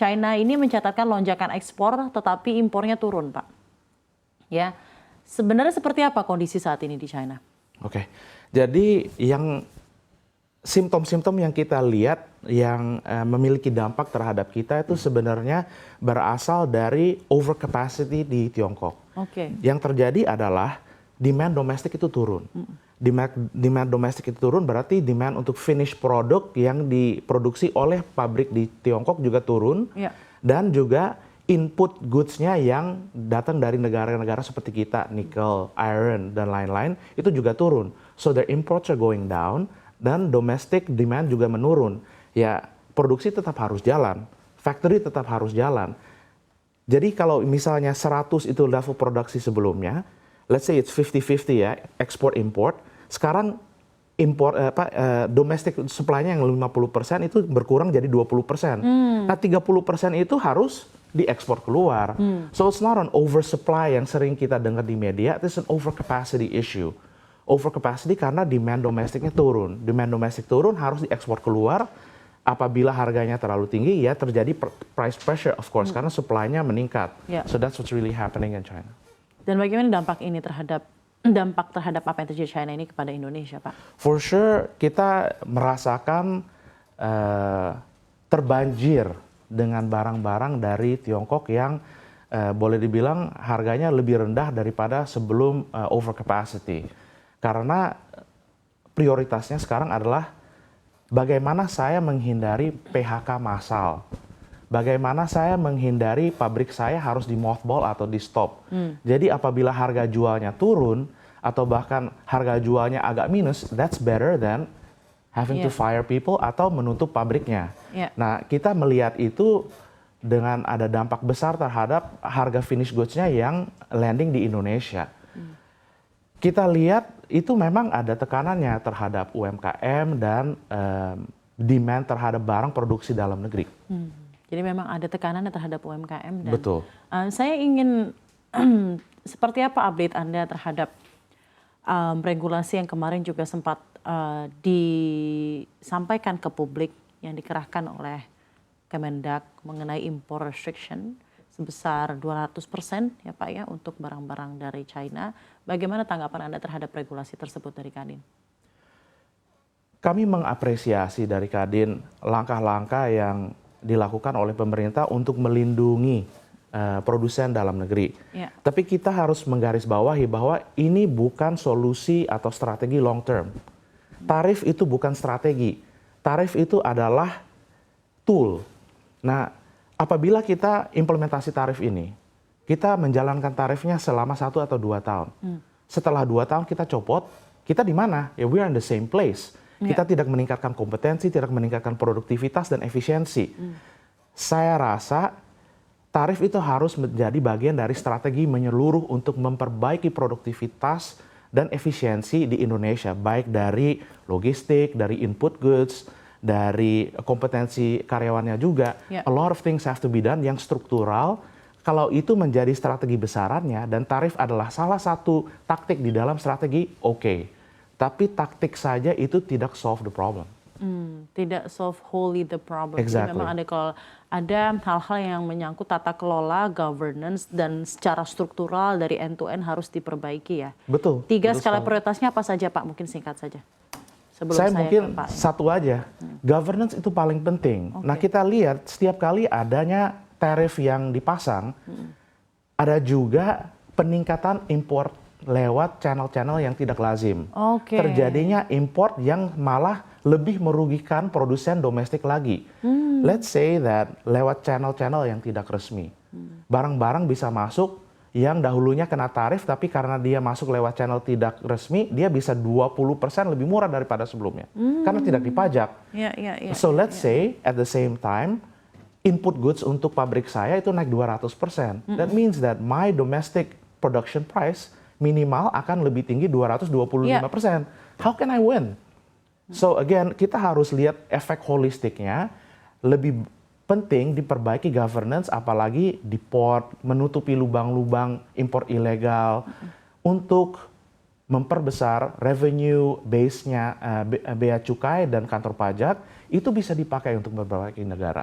China ini mencatatkan lonjakan ekspor, tetapi impornya turun, Pak. Ya, sebenarnya seperti apa kondisi saat ini di China? Oke, jadi yang simptom-simptom yang kita lihat yang memiliki dampak terhadap kita itu sebenarnya berasal dari overcapacity di Tiongkok. Oke. Yang terjadi adalah demand domestik itu turun. Demand domestik itu turun berarti demand untuk finish product yang diproduksi oleh pabrik di Tiongkok juga turun. Ya. Dan juga input goods-nya yang datang dari negara-negara seperti kita, nikel, iron, dan lain-lain, itu juga turun. So the imports are going down, dan domestic demand juga menurun. Ya, produksi tetap harus jalan, factory tetap harus jalan. Jadi kalau misalnya 100 itu level produksi sebelumnya, let's say it's 50-50 ya, export import. Sekarang domestic supply-nya yang 50% itu berkurang jadi 20%. Nah, 30% itu harus diekspor keluar. So it's not an oversupply yang sering kita dengar di media, it's an overcapacity issue. Overcapacity karena demand domestiknya turun. Demand domestik turun harus diekspor keluar. Apabila harganya terlalu tinggi, ya terjadi price pressure of course, karena supply-nya meningkat. Yeah. So that's what's really happening in China. Dan bagaimana dampak terhadap apa yang terjadi di China ini kepada Indonesia, Pak? For sure kita merasakan terbanjir dengan barang-barang dari Tiongkok yang boleh dibilang harganya lebih rendah daripada sebelum overcapacity. Karena prioritasnya sekarang adalah bagaimana saya menghindari PHK massal. Bagaimana saya menghindari pabrik saya harus di mothball atau di stop. Jadi apabila harga jualnya turun atau bahkan harga jualnya agak minus, that's better than having to fire people atau menutup pabriknya. Nah, kita melihat itu dengan ada dampak besar terhadap harga finish goods-nya yang landing di Indonesia. Kita lihat itu memang ada tekanannya terhadap UMKM dan demand terhadap barang produksi dalam negeri. Jadi memang ada tekanan terhadap UMKM. Dan betul. Saya ingin seperti apa update Anda terhadap regulasi yang kemarin juga sempat disampaikan ke publik yang dikerahkan oleh Kemendak mengenai import restriction sebesar 200% ya Pak ya untuk barang-barang dari China. Bagaimana tanggapan Anda terhadap regulasi tersebut dari Kadin? Kami mengapresiasi dari Kadin langkah-langkah yang dilakukan oleh pemerintah untuk melindungi produsen dalam negeri. Tapi kita harus menggarisbawahi bahwa ini bukan solusi atau strategi long term. Tarif itu bukan strategi. Tarif itu adalah tool. Nah, apabila kita implementasi tarif ini, kita menjalankan tarifnya selama 1 atau 2 tahun. Setelah 2 tahun kita copot, kita di mana? Ya, we are in the same place. Kita tidak meningkatkan kompetensi, tidak meningkatkan produktivitas dan efisiensi. Saya rasa tarif itu harus menjadi bagian dari strategi menyeluruh untuk memperbaiki produktivitas dan efisiensi di Indonesia, baik dari logistik, dari input goods, dari kompetensi karyawannya juga. A lot of things have to be done yang struktural. Kalau itu menjadi strategi besarannya dan tarif adalah salah satu taktik di dalam strategi, oke. Tapi taktik saja itu tidak solve the problem. Tidak solve wholly the problem. Exactly. Jadi memang ada hal-hal yang menyangkut tata kelola, governance, dan secara struktural dari end to end harus diperbaiki ya. Betul. 3 skala prioritasnya apa saja Pak? Mungkin singkat saja. Sebelum saya mungkin ke Pak, satu aja. Governance itu paling penting. Nah kita lihat setiap kali adanya tarif yang dipasang, ada juga peningkatan import lewat channel-channel yang tidak lazim. Terjadinya import yang malah lebih merugikan produsen domestik lagi. Let's say that lewat channel-channel yang tidak resmi. Barang-barang bisa masuk yang dahulunya kena tarif, tapi karena dia masuk lewat channel tidak resmi, dia bisa 20% lebih murah daripada sebelumnya. Karena tidak dipajak. So let's say at the same time, input goods untuk pabrik saya itu naik 200%. That means that my domestic production price minimal akan lebih tinggi 225%. How can I win? So again, kita harus lihat efek holistiknya. Lebih penting diperbaiki governance, apalagi di port, menutupi lubang-lubang impor ilegal untuk memperbesar revenue base-nya bea cukai dan kantor pajak, itu bisa dipakai untuk memperbaiki negara.